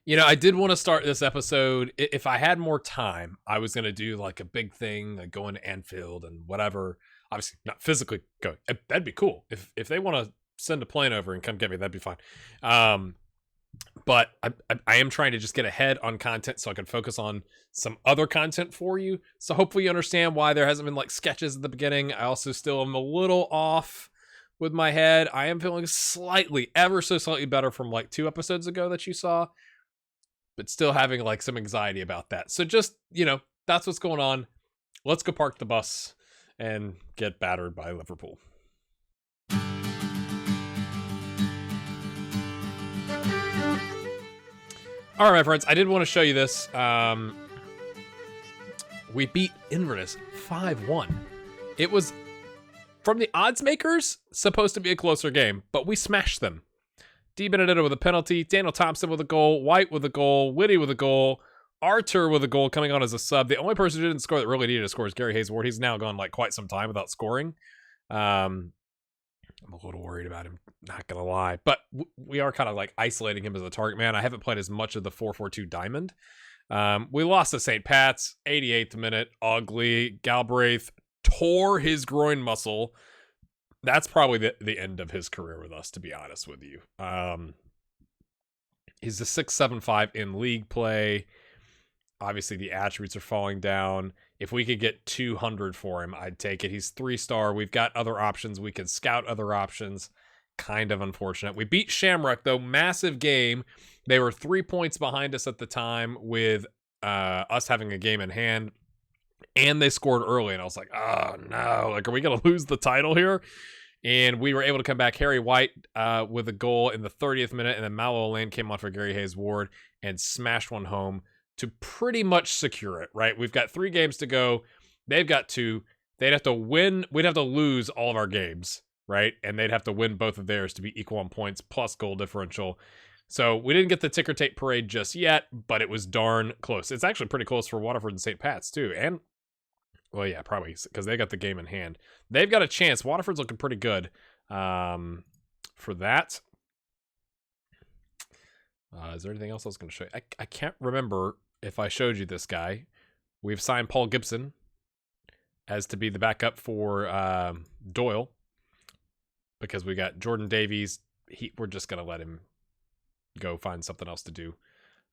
I did want to start this episode. If I had more time, I was going to do like a big thing, like going to Anfield and whatever. Obviously, not physically going. That'd be cool. If they want to send a plane over and come get me, that'd be fine. But I am trying to just get ahead on content so I can focus on some other content for you. So hopefully you understand why there hasn't been like sketches at the beginning. I also still am a little off with my head. I am feeling slightly, ever so slightly better from like 2 episodes ago that you saw, but still having like some anxiety about that. So just, that's what's going on. Let's go park the bus and get battered by Liverpool. All right, my friends, I did want to show you this. We beat Inverness 5-1. It was, from the odds makers, supposed to be a closer game, but we smashed them. D. Benedetto with a penalty, Daniel Thompson with a goal, White with a goal, Whitty with a goal, Artur with a goal coming on as a sub. The only person who didn't score that really needed to score is Gary Hayes-Ward. He's now gone like quite some time without scoring. I'm a little worried about him, not gonna lie, but we are kind of like isolating him as a target man. I haven't played as much of the 4-4-2 diamond. We lost to St. Pat's, 88th minute, ugly. Galbraith tore his groin muscle. That's probably the end of his career with us, to be honest with you. He's a 6.75 in league play. Obviously, the attributes are falling down. If we could get 200 for him, I'd take it. He's 3-star. We've got other options. We can scout other options. Kind of unfortunate. We beat Shamrock, though. Massive game. They were 3 points behind us at the time with us having a game in hand. And they scored early. And I was like, oh, no. Like, are we going to lose the title here? And we were able to come back. Harry White with a goal in the 30th minute. And then Malo Lane came on for Gary Hayes-Ward and smashed one home to pretty much secure it, right? We've got 3 games to go. They've got 2. They'd have to win. We'd have to lose all of our games, right? And they'd have to win both of theirs to be equal on points plus goal differential. So we didn't get the ticker tape parade just yet, but it was darn close. It's actually pretty close for Waterford and St. Pat's too. And, well, yeah, probably because they got the game in hand. They've got a chance. Waterford's looking pretty good for that. Is there anything else I was going to show you? I can't remember if I showed you this guy. We've signed Paul Gibson as to be the backup for Doyle because we got Jordan Davies. We're just going to let him go find something else to do.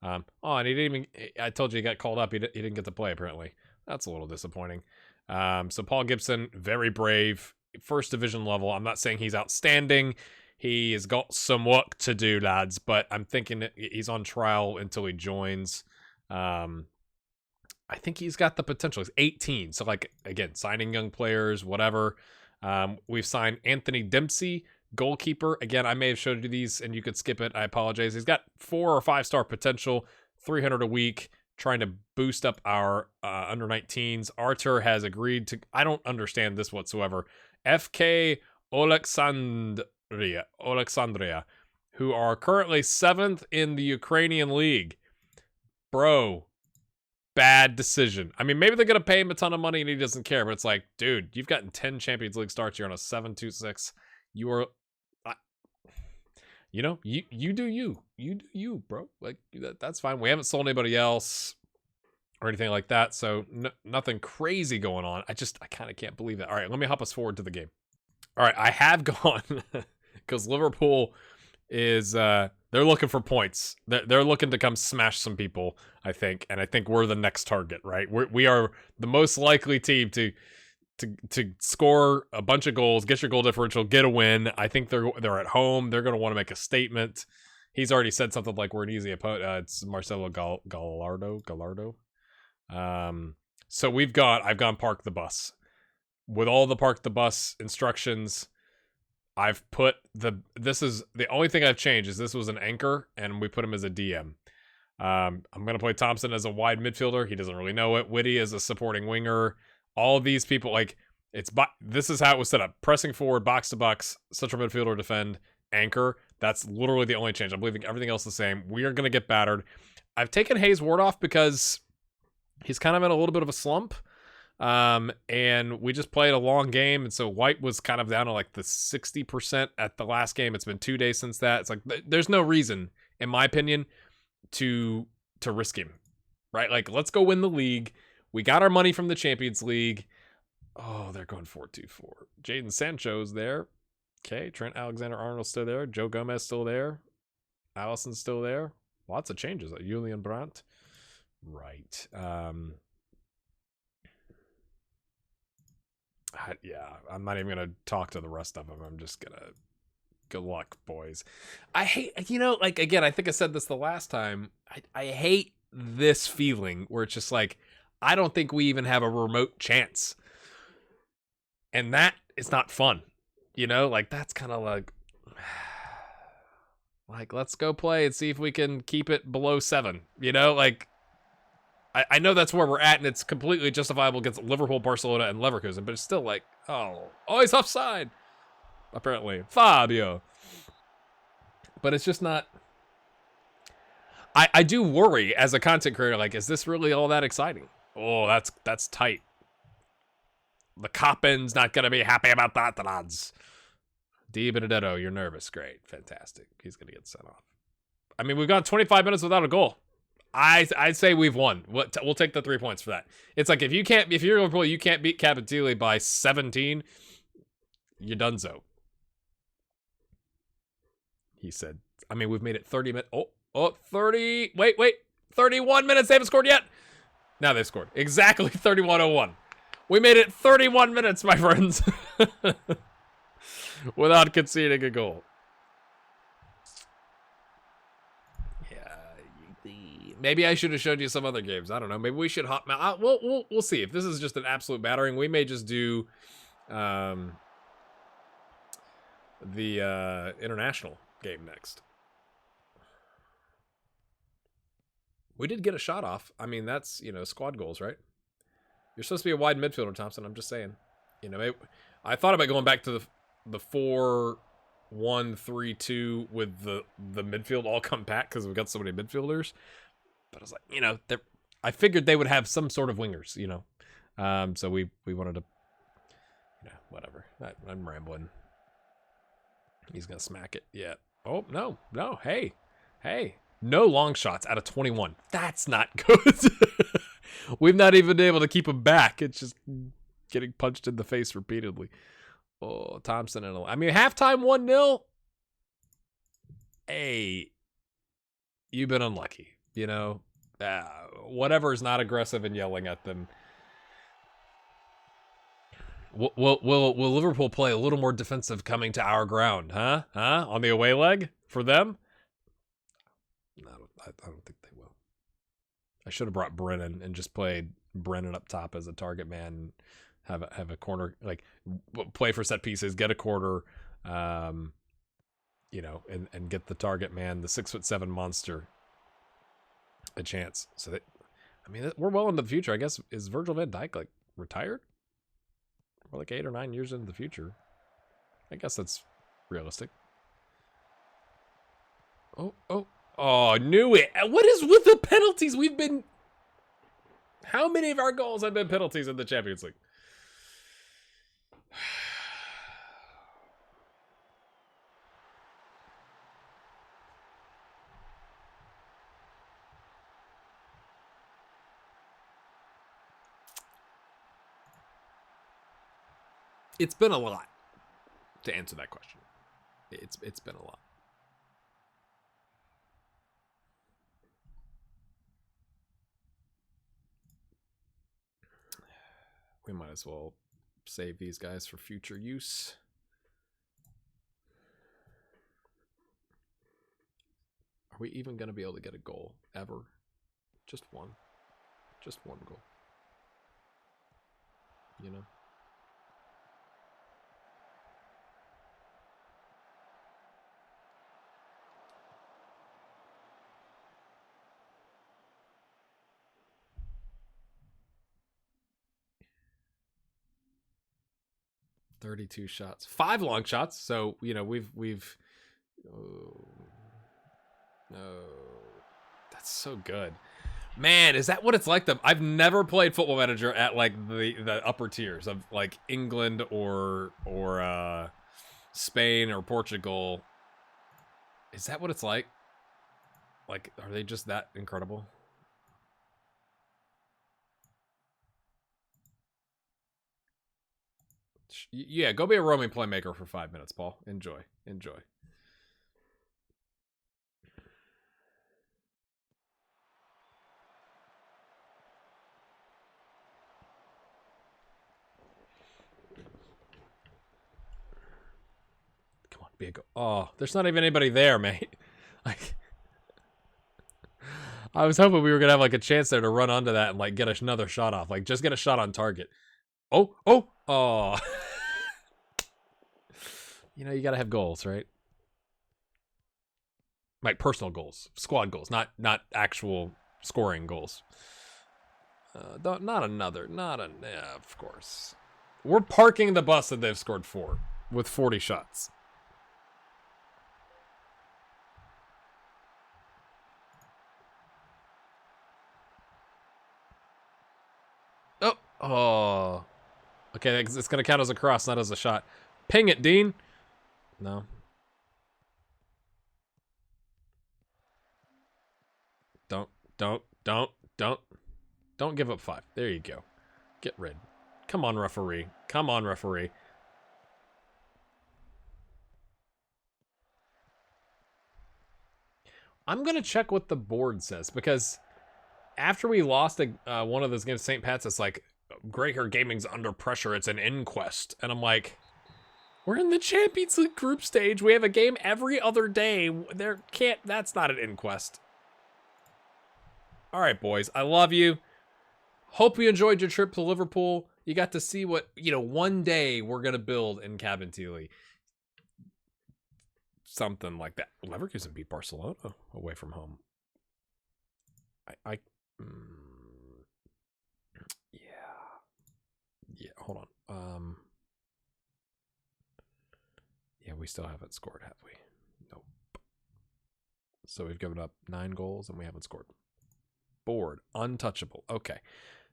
And he didn't even, I told you he got called up. He didn't get to play, apparently. That's a little disappointing. So Paul Gibson, very brave, first division level. I'm not saying he's outstanding. He has got some work to do, lads, but I'm thinking he's on trial until he joins. I think he's got the potential. He's 18. So, like, again, signing young players, whatever. We've signed Anthony Dempsey, goalkeeper. Again, I may have showed you these and you could skip it. I apologize. He's got 4 or 5-star potential, 300 a week, trying to boost up our under 19s. Artur has agreed to, I don't understand this whatsoever. FK Alexandria, who are currently 7th in the Ukrainian league. Bro, bad decision. I mean, maybe they're going to pay him a ton of money and he doesn't care, but it's like, dude, you've gotten 10 Champions League starts. You're on a 7-2-6. You are, you do you, bro. Like, that's fine. We haven't sold anybody else or anything like that, so nothing crazy going on. I kind of can't believe that. All right, let me hop us forward to the game. All right, I have gone because Liverpool is they're looking for points. They're looking to come smash some people, I think, and I think we're the next target, right? We are the most likely team to score a bunch of goals, get your goal differential, get a win. I think they're at home. They're going to want to make a statement. He's already said something like we're an easy opponent. It's Marcelo Gallardo. So I've gone park the bus. With all the park the bus instructions, I've put this is the only thing I've changed is this was an anchor and we put him as a DM. I'm going to play Thompson as a wide midfielder. He doesn't really know it. Whitty as a supporting winger. All of these people, like, this is how it was set up. Pressing forward, box to box, central midfielder, defend, anchor. That's literally the only change. I'm leaving everything else the same. We are going to get battered. I've taken Hayes-Ward off because he's kind of in a little bit of a slump. And we just played a long game. And so White was kind of down to like the 60% at the last game. It's been 2 days since that. It's like, there's no reason, in my opinion, to risk him, right? Like, let's go win the league. We got our money from the Champions League. Oh, they're going 4-2-4. Jadon Sancho's there. Okay, Trent Alexander-Arnold's still there. Joe Gomez still there. Allison's still there. Lots of changes. Julian Brandt. Right. Yeah, I'm not even going to talk to the rest of them. I'm just going to... Good luck, boys. I hate, like, again, I think I said this the last time. I hate this feeling where it's just like, I don't think we even have a remote chance. And that is not fun. Like, that's kind of like, let's go play and see if we can keep it below 7. Like, I know that's where we're at, and it's completely justifiable against Liverpool, Barcelona, and Leverkusen, but it's still like, oh, he's offside. Apparently, Fabio. But it's just not... I do worry as a content creator, like, is this really all that exciting? Oh, that's tight. The Coppin's not going to be happy about that, lads. Di Benedetto, you're nervous. Great. Fantastic. He's going to get sent off. I mean, we've gone 25 minutes without a goal. I'd say we've won. We'll take the 3 points for that. It's like, if you're Liverpool, you can't beat Cabinteely by 17, you're donezo. He said, I mean, we've made it 30 minutes. 30. Wait. 31 minutes. They haven't scored yet. Now they've scored. Exactly 31:01. We made it 31 minutes, my friends. Without conceding a goal. Yeah. Maybe I should have showed you some other games. I don't know. Maybe we should hop. We'll see. If this is just an absolute battering, we may just do the international game next. We did get a shot off. I mean, that's, squad goals, right? You're supposed to be a wide midfielder, Thompson. I'm just saying. I thought about going back to the 4-1-3-2 with the midfield all compact because we've got so many midfielders. But I was like, I figured they would have some sort of wingers, So we wanted to, whatever. I'm rambling. He's going to smack it. Yeah. Oh, no. Hey. No long shots out of 21. That's not good. We've not even been able to keep him back. It's just getting punched in the face repeatedly. Oh, Thompson and halftime 1-0. Hey, you've been unlucky. Whatever is not aggressive and yelling at them. Will Liverpool play a little more defensive coming to our ground, huh? On the away leg for them? No, I don't think they will. I should have brought Brennan and just played Brennan up top as a target man. Have a corner, like, play for set pieces, get a quarter, and get the target man, the 6'7" monster, a chance. So we're well into the future. I guess, is Virgil van Dijk like retired? We're like 8 or 9 years into the future. I guess that's realistic. Oh, knew it. What is with the penalties? How many of our goals have been penalties in the Champions League? It's been a lot to answer that question. It's been a lot. We might as well save these guys for future use. Are we even going to be able to get a goal ever? Just one. Just one goal. 32 shots, 5 long shots. So, we've that's so good, man. Is that what it's like? I've never played Football Manager at like the upper tiers of like England or Spain or Portugal. Is that what it's like? Like, are they just that incredible? Yeah, go be a roaming playmaker for 5 minutes, Paul. Enjoy. Enjoy. Come on, be a go. Oh, there's not even anybody there, mate. Like, I was hoping we were gonna have like a chance there to run onto that and like get another shot off. Like, just get a shot on target. Oh. You know, you gotta have goals, right? Like personal goals, squad goals, not actual scoring goals. Not another. Yeah, of course. We're parking the bus that they've scored 4 with 40 shots. Oh. Okay, it's going to count as a cross, not as a shot. Ping it, Dean. No. Don't give up 5. There you go. Get rid. Come on, referee. Come on, referee. I'm going to check what the board says, because after we lost one of those games, St. Pat's, it's like, Grey Hair Gaming's under pressure. It's an inquest. And I'm like, we're in the Champions League group stage. We have a game every other day. That's not an inquest. All right, boys. I love you. Hope you enjoyed your trip to Liverpool. You got to see what, one day we're going to build in Cabinteely. Something like that. Leverkusen beat Barcelona away from home. Yeah, hold on. Yeah, we still haven't scored, have we? Nope. So we've given up 9 goals and we haven't scored. Board. Untouchable. Okay.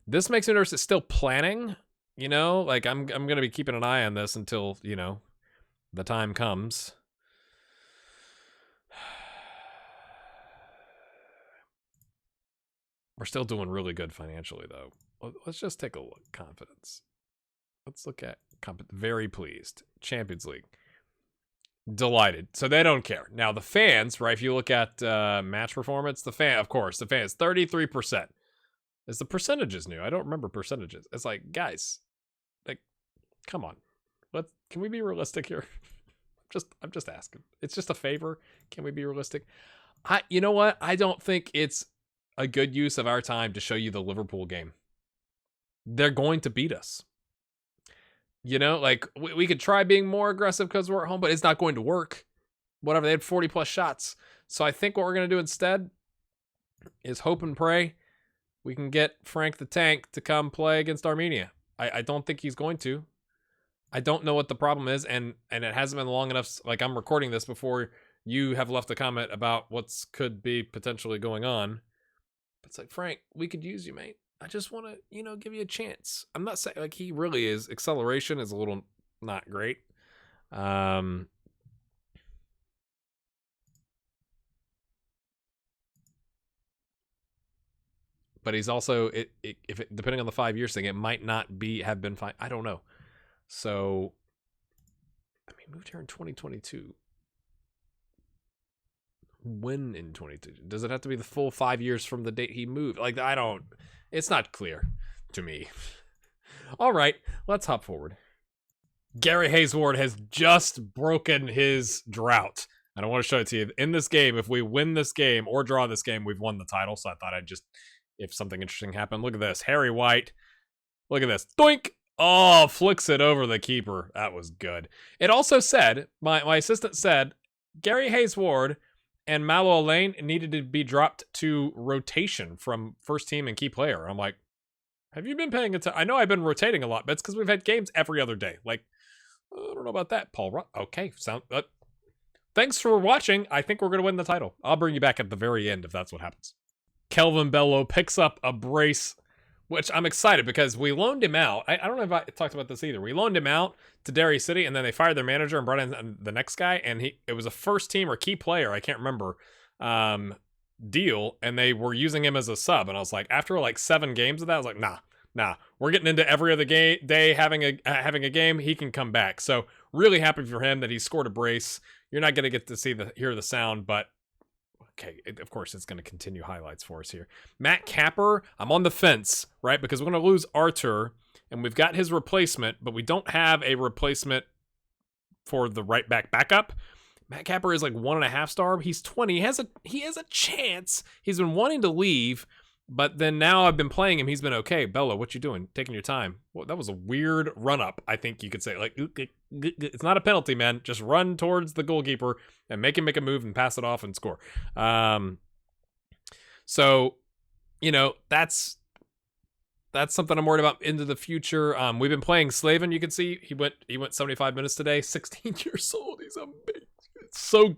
This makes me nervous. It's still planning, like I'm going to be keeping an eye on this until, the time comes. We're still doing really good financially, though. Let's just take a look. Confidence. Let's look at very pleased. Champions League. Delighted. So they don't care. Now, the fans, right? If you look at match performance, the fans, 33%. Is the percentages new? I don't remember percentages. It's like, guys, like, come on. Can we be realistic here? I'm just asking. It's just a favor. Can we be realistic? You know what? I don't think it's a good use of our time to show you the Liverpool game. They're going to beat us. Like, we could try being more aggressive because we're at home, but it's not going to work. Whatever, they had 40 plus shots. So I think what we're going to do instead is hope and pray we can get Frank the Tank to come play against Armenia. I don't think he's going to. I don't know what the problem is, and it hasn't been long enough. Like, I'm recording this before you have left a comment about what's could be potentially going on. But it's like, Frank, we could use you, mate. I just want to, give you a chance. I'm not saying, like, he really is. Acceleration is a little not great. But he's also, depending on the 5 years thing, it might not have been fine. I don't know. So, moved here in 2022. When in 22? Does it have to be the full 5 years from the date he moved? Like, it's not clear to me. All right, let's hop forward. Gary Haysward has just broken his drought. And I want to show it to you. In this game, if we win this game or draw this game, we've won the title. So I thought if something interesting happened, look at this. Harry White. Look at this. Doink! Oh, flicks it over the keeper. That was good. It also said, my assistant said, Gary Haysward and Malo Lane needed to be dropped to rotation from first team and key player. I'm like, have you been paying attention? I know I've been rotating a lot, but it's because we've had games every other day. Like, I don't know about that, Paul. Okay, thanks for watching. I think we're going to win the title. I'll bring you back at the very end if that's what happens. Kelvin Bello picks up a brace, which I'm excited because we loaned him out. I don't know if I talked about this either. We loaned him out to Derry City, and then they fired their manager and brought in the next guy, and it was a first team or key player. I can't remember. deal, and they were using him as a sub. And I was like, after like 7 games of that, I was like, nah, we're getting into every other day having a game. He can come back. So really happy for him that he scored a brace. You're not going to get to hear the sound, but okay, of course it's going to continue highlights for us here. Matt Capper, I'm on the fence, right? Because we're going to lose Artur, and we've got his replacement, but we don't have a replacement for the right back backup. Matt Capper is like 1.5 star. He's 20. He has a chance. He's been wanting to leave, but then now I've been playing him. He's been okay. Bella, what you doing? Taking your time. Well, that was a weird run up, I think you could say. Like, it's not a penalty, man. Just run towards the goalkeeper and make him make a move and pass it off and score. So, that's something I'm worried about into the future. We've been playing Slaven. You can see he went 75 minutes today. 16 years old. He's amazing. So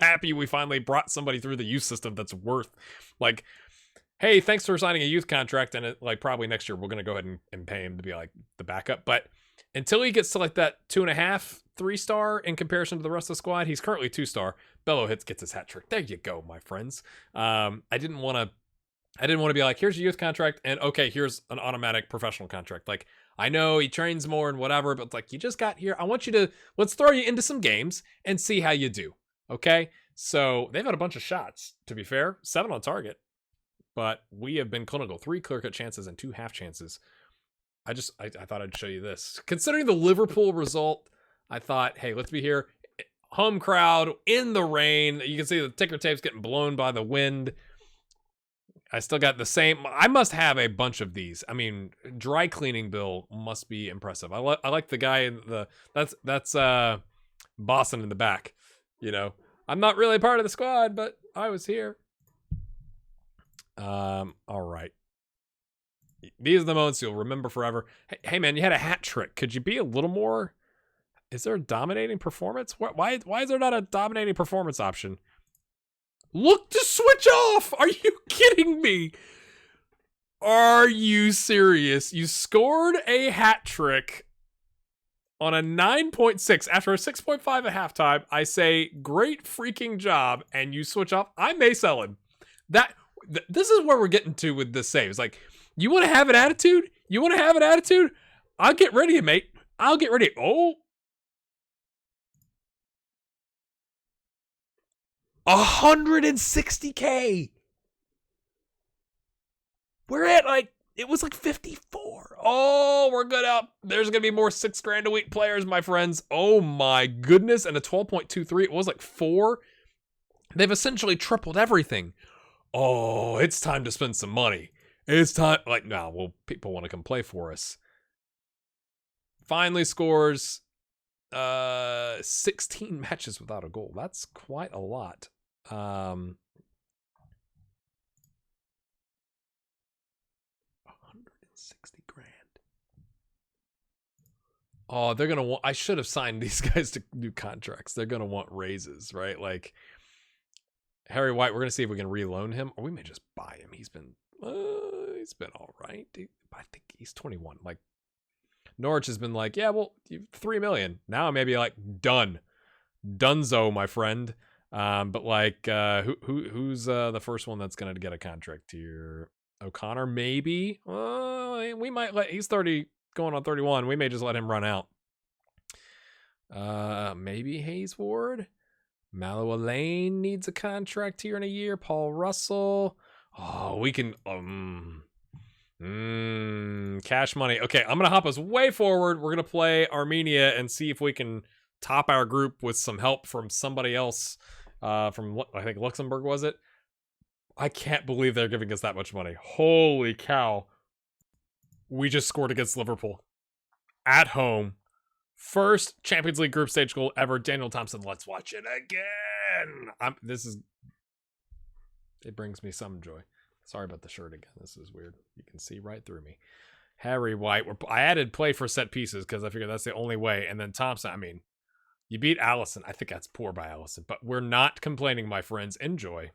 happy we finally brought somebody through the youth system that's worth, like, hey, thanks for signing a youth contract, and probably next year we're going to go ahead and pay him to be like the backup. But until he gets to like that 2.5, 3 star in comparison to the rest of the squad, he's currently 2 star. Bello gets his hat trick. There you go, my friends. I didn't want to be like, here's your youth contract, and okay, here's an automatic professional contract. Like, I know he trains more and whatever, but like, you just got here. Let's throw you into some games and see how you do. Okay? So they've had a bunch of shots, to be fair. 7 on target. But we have been clinical. 3 clear-cut chances and 2 half chances. I thought I'd show you this. Considering the Liverpool result, I thought, hey, let's be here. Home crowd, in the rain. You can see the ticker tape's getting blown by the wind. I still got the same. I must have a bunch of these. I mean, dry cleaning bill must be impressive. I like the guy in that's Boston in the back. I'm not really part of the squad, but I was here. All right. These are the moments you'll remember forever. Hey man, you had a hat trick. Could you be a little more? Is there a dominating performance? Why is there not a dominating performance option? Look to switch off! Are you kidding me? Are you serious? You scored a hat trick on a 9.6 after a 6.5 at halftime. I say, great freaking job, and you switch off. I may sell him. This is where we're getting to with the saves. Like, you want to have an attitude? I'll get rid of you, mate. I'll get rid of you. Oh. 160K. We're at it was like 54. Oh, we're good up. There's going to be more $6,000 a week players, my friends. Oh my goodness. And a 12.23. It was like 4. They've essentially tripled everything. Oh, it's time to spend some money. It's time. People want to come play for us. Finally scores 16 matches without a goal. That's quite a lot. 160,000. Oh, they're gonna want. I should have signed these guys to new contracts. They're gonna want raises, right? Like Harry White. We're gonna see if we can reloan him, or we may just buy him. He's been all right. I think he's 21. Like Norwich has been like, yeah, well, $3 million. Now I may be like, Dunzo, my friend. But like, who's the first one that's gonna get a contract here? O'Connor, maybe. We might he's 30, going on 31. We may just let him run out. Maybe Hayes Ward. Mallow Lane needs a contract here in a year. Paul Russell. Oh, we can. Cash money. Okay, I'm gonna hop us way forward. We're gonna play Armenia and see if we can top our group with some help from somebody else. From I think Luxembourg, was it? I can't believe they're giving us that much money. Holy cow! We just scored against Liverpool at home. First Champions League group stage goal ever. Daniel Thompson. Let's watch it again. It brings me some joy. Sorry about the shirt again. This is weird. You can see right through me. Harry White. I added play for set pieces because I figured that's the only way. And then Thompson. I mean, you beat Allison. I think that's poor by Allison. But we're not complaining, my friends. Enjoy.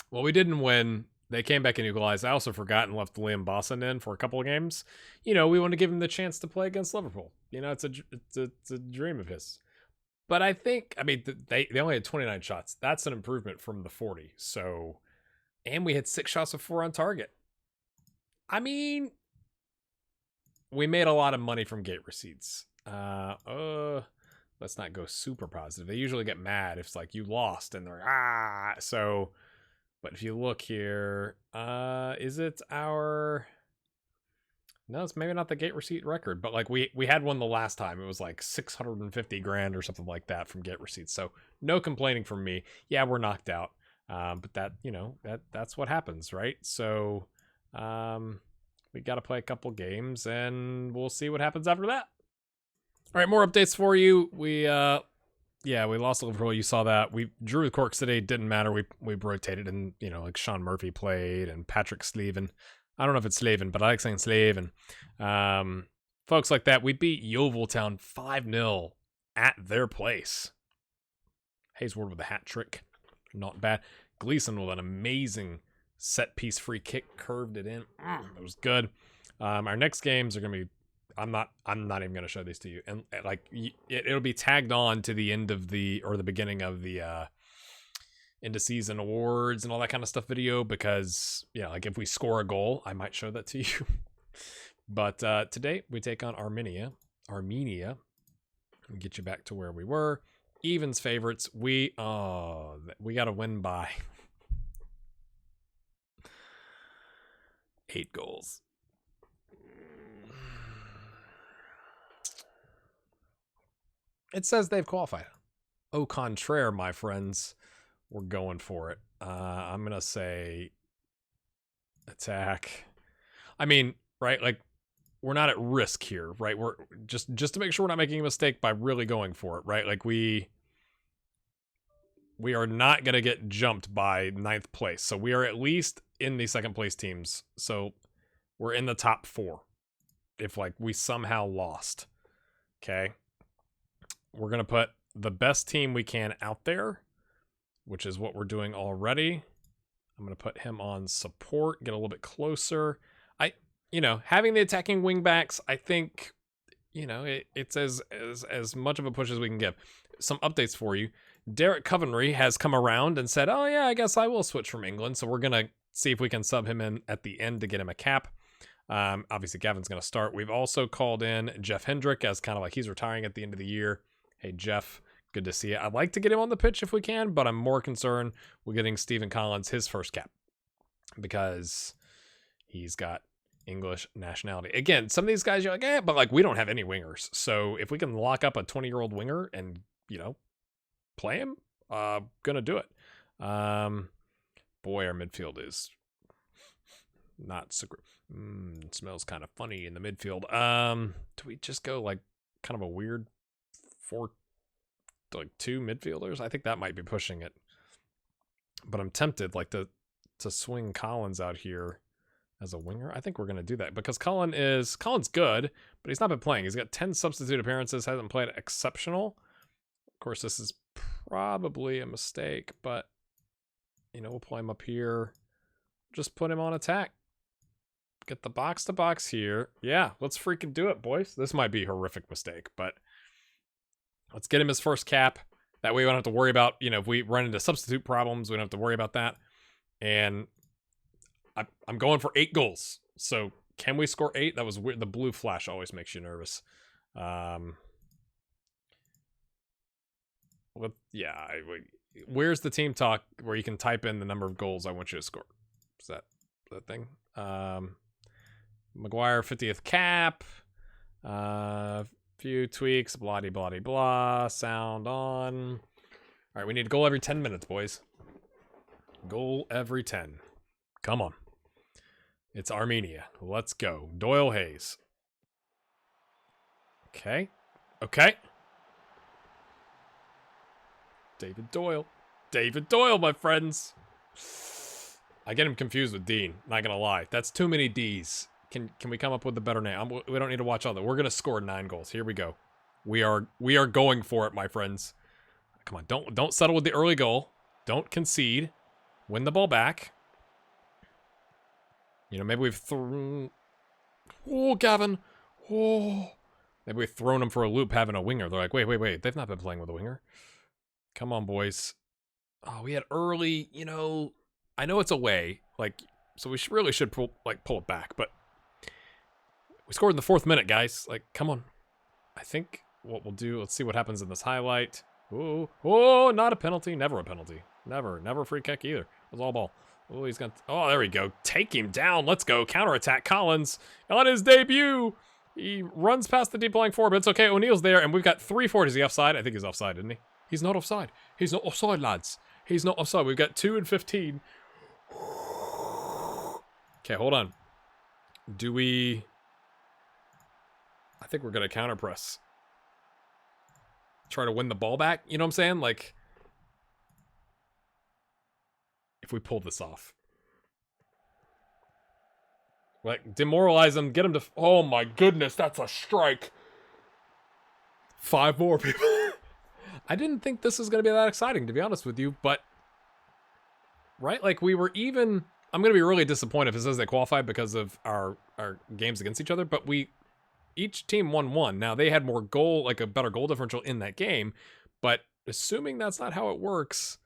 Well, we didn't win. They came back and equalized. I also forgot and left Liam Bosson in for a couple of games. We want to give him the chance to play against Liverpool. It's a dream of his. But I think, they only had 29 shots. That's an improvement from the 40. So And we had 6 shots of 4 on target. I mean, we made a lot of money from gate receipts. Let's not go super positive. They usually get mad if it's like you lost and they're so. But if you look here, is it our? No, it's maybe not the gate receipt record, but like we had one the last time. It was like 650 grand or something like that from gate receipts. So no complaining from me. Yeah, we're knocked out. But that, that's what happens, right? So we got to play a couple games and we'll see what happens after that. All right, more updates for you. We lost Liverpool. You saw that. We drew with Cork City. Didn't matter. We rotated and, like Sean Murphy played and Patrick Sleven. I don't know if it's Slaven, but I like saying Slaven. Folks like that. We beat Yeovil Town 5-0 at their place. Haysward with a hat trick. Not bad. Gleason with an amazing set piece free kick, curved it in. It was good. Our next games are going to be, I'm not even going to show these to you. And like it'll be tagged on to the end of the beginning of the end of season awards and all that kind of stuff video, because like if we score a goal, I might show that to you. But today we take on Armenia. Get you back to where we were. Evens favorites. We got to win by 8 goals. It says they've qualified. Au contraire, my friends, we're going for it. I'm gonna say attack. I mean, right? Like, we're not at risk here, right? We're just to make sure we're not making a mistake by really going for it, right? Like we are not gonna get jumped by 9th place, so we are at least in the 2nd place teams. So we're in the top 4. If like we somehow lost, okay, we're gonna put the best team we can out there, which is what we're doing already. I'm gonna put him on support, get a little bit closer. Having the attacking wing backs, I think, it's as much of a push as we can give. Some updates for you. Derek Coventry has come around and said, oh yeah, I guess I will switch from England. So we're going to see if we can sub him in at the end to get him a cap. Obviously, Gavin's going to start. We've also called in Jeff Hendrick as kind of like he's retiring at the end of the year. Hey, Jeff, good to see you. I'd like to get him on the pitch if we can, but I'm more concerned with getting Stephen Collins his first cap because he's got English nationality. Again, some of these guys you're like, but like we don't have any wingers. So if we can lock up a 20-year-old winger and, play him, gonna do it. Boy, our midfield is not so great. It smells kind of funny in the midfield. Do we just go like kind of a weird 4-2 midfielders? I think that might be pushing it. But I'm tempted like to swing Collins out here as a winger. I think we're going to do that because Colin's good, but he's not been playing. He's got 10 substitute appearances, hasn't played exceptional. Of course, this is probably a mistake, but we'll play him up here. Just put him on attack. Get the box to box here. Yeah, let's freaking do it, boys. This might be a horrific mistake, but let's get him his first cap. That way we don't have to worry about, if we run into substitute problems, we don't have to worry about that. And I'm going for 8 goals. So can we score 8? That was weird. The blue flash always makes you nervous. Where's the team talk where you can type in the number of goals I want you to score? Is that thing? Maguire 50th cap. Few tweaks. Blah blah blah. Sound on. All right, we need a goal every 10 minutes, boys. Goal every 10. Come on. It's Armenia. Let's go. Doyle Hayes. Okay. David Doyle, my friends. I get him confused with Dean. Not gonna lie. That's too many D's. Can we come up with a better name? We don't need to watch all that. We're gonna score 9 goals. Here we go. We are going for it, my friends. Come on. Don't settle with the early goal. Don't concede. Win the ball back. Maybe we've thrown... Oh, Gavin. Oh. Maybe we've thrown him for a loop having a winger. They're like, wait. They've not been playing with a winger. Come on, boys. Oh, we had early, I know it's away, like, so we really should pull it back, but we scored in the 4th minute, guys. Like, come on. I think what we'll do, let's see what happens in this highlight. Oh, not a penalty. Never a penalty. Never a free kick either. It was all ball. Oh, he's got, oh, there we go. Take him down. Let's go. Counterattack Collins on his debut. He runs past the deep lying forward, but it's okay. O'Neill's there, and we've got 3-4. Is he offside? I think he's offside, isn't he? He's not offside. He's not offside, lads. He's not offside. We've got 2 and 15. Okay, hold on. Do we... I think we're going to counter press. Try to win the ball back. You know what I'm saying? Like, if we pull this off. Like, demoralize them. Get them to... Oh my goodness, that's a strike. 5 more people. I didn't think this was going to be that exciting, to be honest with you, but... Right? Like, we were even... I'm going to be really disappointed if it says they qualified because of our games against each other, but each team won 1. Now, they had more goal, like a better goal differential in that game, but assuming that's not how it works,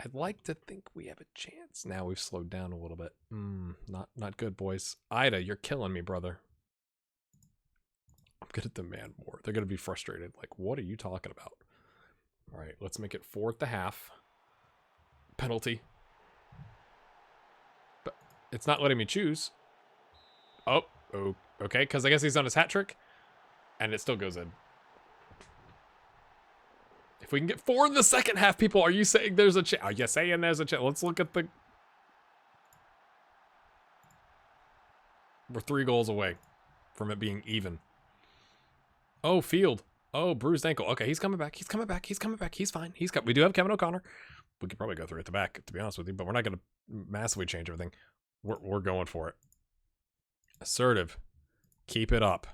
I'd like to think we have a chance. Now we've slowed down a little bit. Not good, boys. Ida, you're killing me, brother. I'm going to demand more. They're going to be frustrated. Like, what are you talking about? All right, let's make it 4 at the half. Penalty. But it's not letting me choose. Oh, okay, because I guess he's on his hat trick. And it still goes in. If we can get 4 in the second half, people, are you saying there's a chance? Are you saying there's a chance? Let's look at the... We're 3 goals away from it being even. Oh, Field. Oh, bruised ankle. Okay, he's coming back. He's coming back. He's coming back. He's fine. We do have Kevin O'Connor. We could probably go through at the back, to be honest with you, but we're not going to massively change everything. We're going for it. Assertive. Keep it up.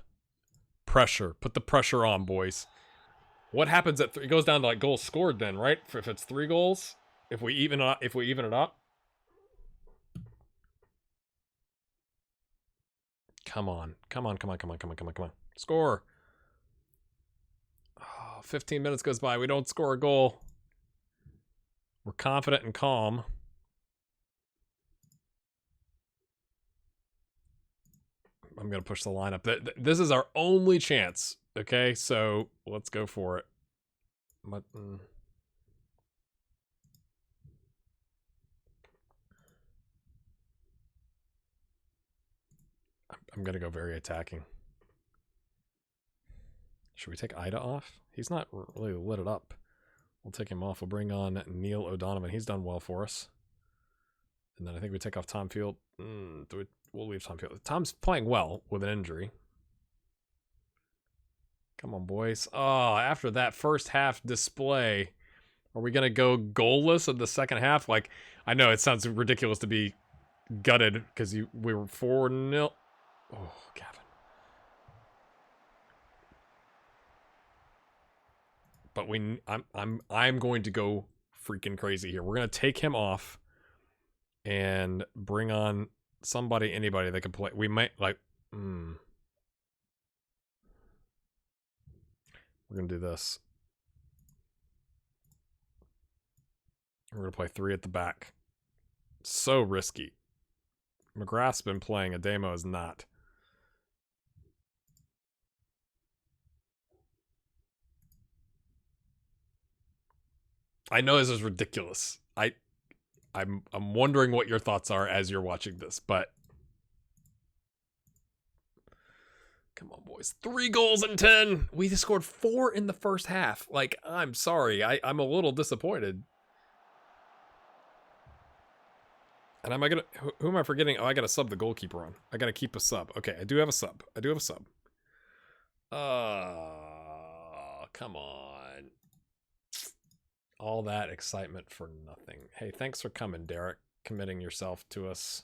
Pressure. Put the pressure on, boys. What happens at 3? It goes down to like goals scored then, right? If it's 3 goals, if we even it up. Come on. Score. Oh, 15 minutes goes by. We don't score a goal. We're confident and calm. I'm going to push the lineup. This is our only chance. Okay, so let's go for it. I'm going to go very attacking. Should we take Ida off? He's not really lit it up. We'll take him off. We'll bring on Neil O'Donovan. He's done well for us. And then I think we take off Tom Field. We'll leave Tom Field. Tom's playing well with an injury. Come on, boys. Oh, after that first half display, are we going to go goalless in the second half? Like, I know it sounds ridiculous to be gutted because we were 4-0. Oh, Gavin. But I'm going to go freaking crazy here. We're going to take him off and bring on anybody that can play. We might like we're going to do this. We're going to play 3 at the back. So risky. McGrath's been playing. Ademo is not. I know this is ridiculous. I'm wondering what your thoughts are as you're watching this, but come on, boys. 3 goals in 10. We just scored 4 in the first half. Like, I'm sorry. I'm a little disappointed. And who am I forgetting? Oh, I got to sub the goalkeeper on. I got to keep a sub. Okay, I do have a sub. Come on. All that excitement for nothing. Hey, thanks for coming, Derek. Committing yourself to us.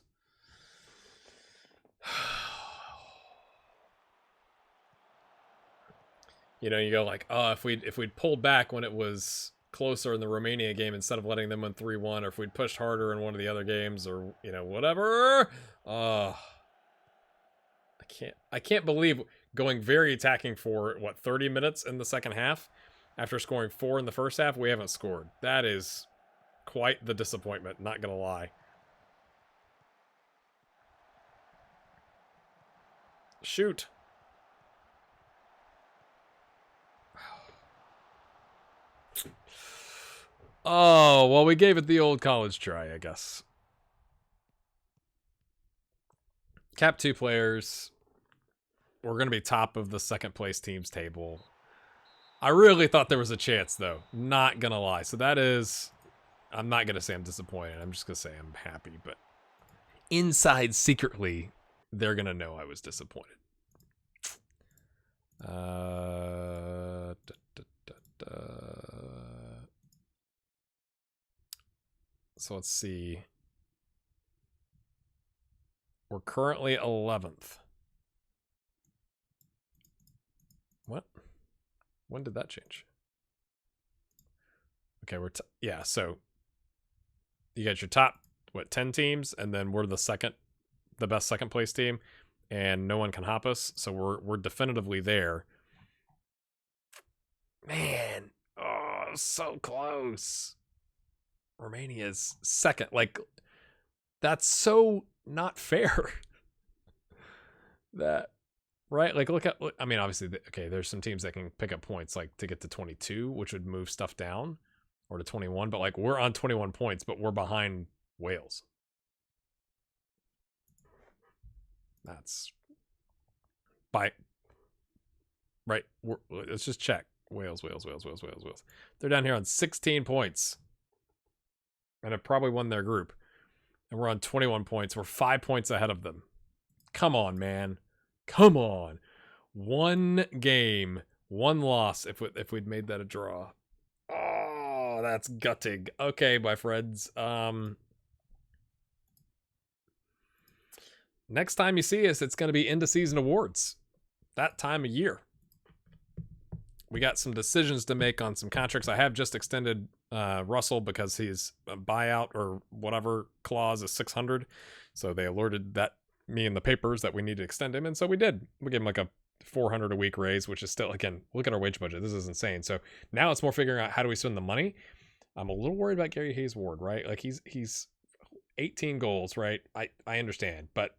You know, you go like, oh, if we'd pulled back when it was closer in the Romania game instead of letting them win 3-1, or if we'd pushed harder in one of the other games, or, you know, whatever. I can't believe going very attacking for, 30 minutes in the second half? After scoring 4 in the first half, we haven't scored. That is quite the disappointment, not gonna lie. Shoot. Oh, well, we gave it the old college try, I guess. Cap 2 players. We're going to be top of the second place teams table. I really thought there was a chance, though. Not going to lie. So that is... I'm not going to say I'm disappointed. I'm just going to say I'm happy. But inside, secretly, they're going to know I was disappointed. So let's see. We're currently 11th. What? When did that change? Okay, we're... yeah, so... you got your top, 10 teams, and then we're the best second place team, and no one can hop us, so we're definitively there. Man, oh, so close. Romania's second. Like, that's so not fair. That, right? Like, look, I mean, obviously, okay, there's some teams that can pick up points, like, to get to 22, which would move stuff down, or to 21, but, like, we're on 21 points, but we're behind Wales. That's... right, let's just check. Wales. They're down here on 16 points. And have probably won their group. And we're on 21 points. We're 5 points ahead of them. Come on, man. Come on. One game, one loss if we'd made that a draw. Oh, that's gutting. Okay, my friends. Next time you see us, it's going to be end of season awards. That time of year. We got some decisions to make on some contracts. I have just extended Russell because his buyout or whatever clause is 600. So they alerted me in the papers that we need to extend him. And so we did. We gave him like a 400 a week raise, which is still, again, look at our wage budget. This is insane. So now it's more figuring out how do we spend the money. I'm a little worried about Gary Hayes Ward, right? Like he's 18 goals, right? I understand, but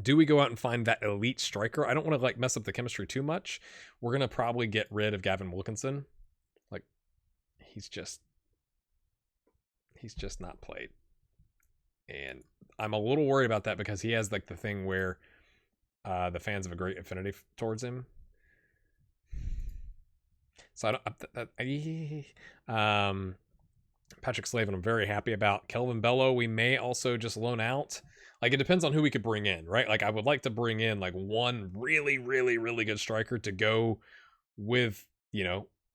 do we go out and find that elite striker? I don't want to like mess up the chemistry too much. We're going to probably get rid of Gavin Wilkinson. Like he's just not played. And I'm a little worried about that because he has like the thing where the fans have a great affinity towards him. So Patrick Slavin, I'm very happy about. Kelvin Bello, we may also just loan out. Like, it depends on who we could bring in, right? Like, I would like to bring in, like, one really, really, really good striker to go with,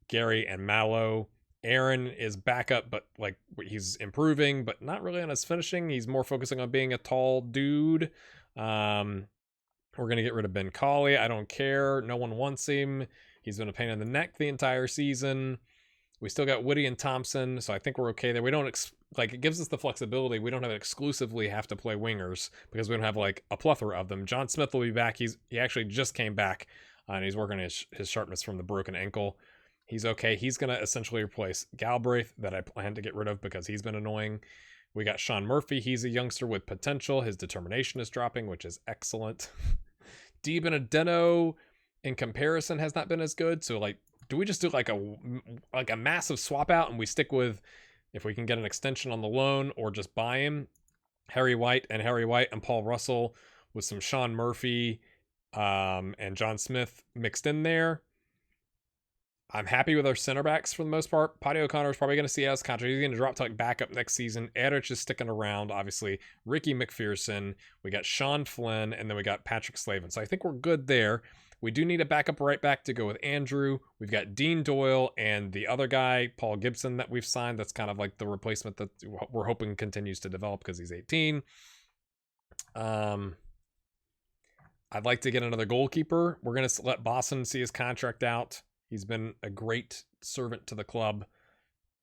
Gary and Mallow. Aaron is backup, but, like, he's improving, but not really on his finishing. He's more focusing on being a tall dude. We're going to get rid of Ben Colley. I don't care. No one wants him. He's been a pain in the neck the entire season. We still got Woody and Thompson, so I think we're okay there. We don't, it gives us the flexibility. We don't have to exclusively have to play wingers because we don't have, like, a plethora of them. John Smith will be back. He actually just came back, and he's working his sharpness from the broken ankle. He's okay. He's going to essentially replace Galbraith that I plan to get rid of because he's been annoying. We got Sean Murphy. He's a youngster with potential. His determination is dropping, which is excellent. Dee Benedetto, in comparison, has not been as good, so, like, do we just do like a massive swap out and we stick with if we can get an extension on the loan or just buy him? Harry White and Paul Russell with some Sean Murphy and John Smith mixed in there. I'm happy with our center backs for the most part. Paddy O'Connor is probably going to see us contract. He's going to drop to like backup next season. Adrich is sticking around, obviously. Ricky McPherson. We got Sean Flynn, and then we got Patrick Slavin. So I think we're good there. We do need a backup right back to go with Andrew. We've got Dean Doyle and the other guy, Paul Gibson, that we've signed. That's kind of like the replacement that we're hoping continues to develop because he's 18. I'd like to get another goalkeeper. We're going to let Boston see his contract out. He's been a great servant to the club.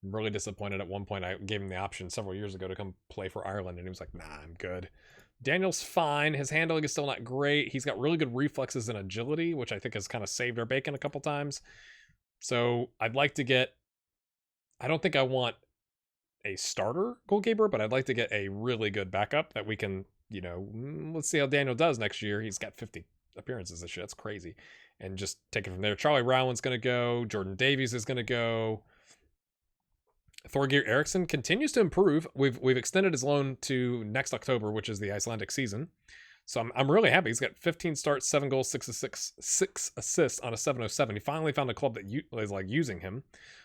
I'm really disappointed at one point. I gave him the option several years ago to come play for Ireland, and he was like, nah, I'm good. Daniel's fine. His handling is still not great. He's got really good reflexes and agility, which I think has kind of saved our bacon a couple times. So I'd like to get... I don't think I want a starter goalkeeper, but I'd like to get a really good backup that we can, let's see how Daniel does next year. He's got 50 appearances this year. That's crazy. And just take it from there. Charlie Rowan's going to go. Jordan Davies is going to go. Thorgeir Eriksson continues to improve. We've extended his loan to next October, which is the Icelandic season. So I'm really happy. He's got 15 starts, 7 goals, 6 assists on a 707. He finally found a club that is like using him.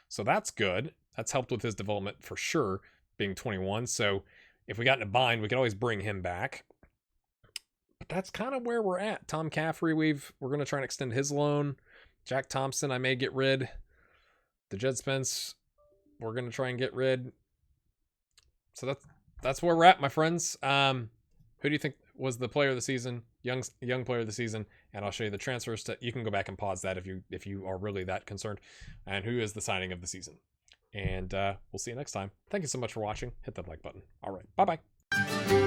So that's good. That's helped with his development for sure, being 21. So if we got in a bind, we could always bring him back. But that's kind of where we're at. Tom Caffrey, we're going to try and extend his loan. Jack Thompson, I may get rid. The Jed Spence, we're going to try and get rid. So that's where we're at, my friends. Who do you think was the player of the season, young player of the season? And I'll show you the transfers. You can go back and pause that if you are really that concerned. And who is the signing of the season? And we'll see you next time. Thank you so much for watching. Hit that like button. All right. Bye-bye.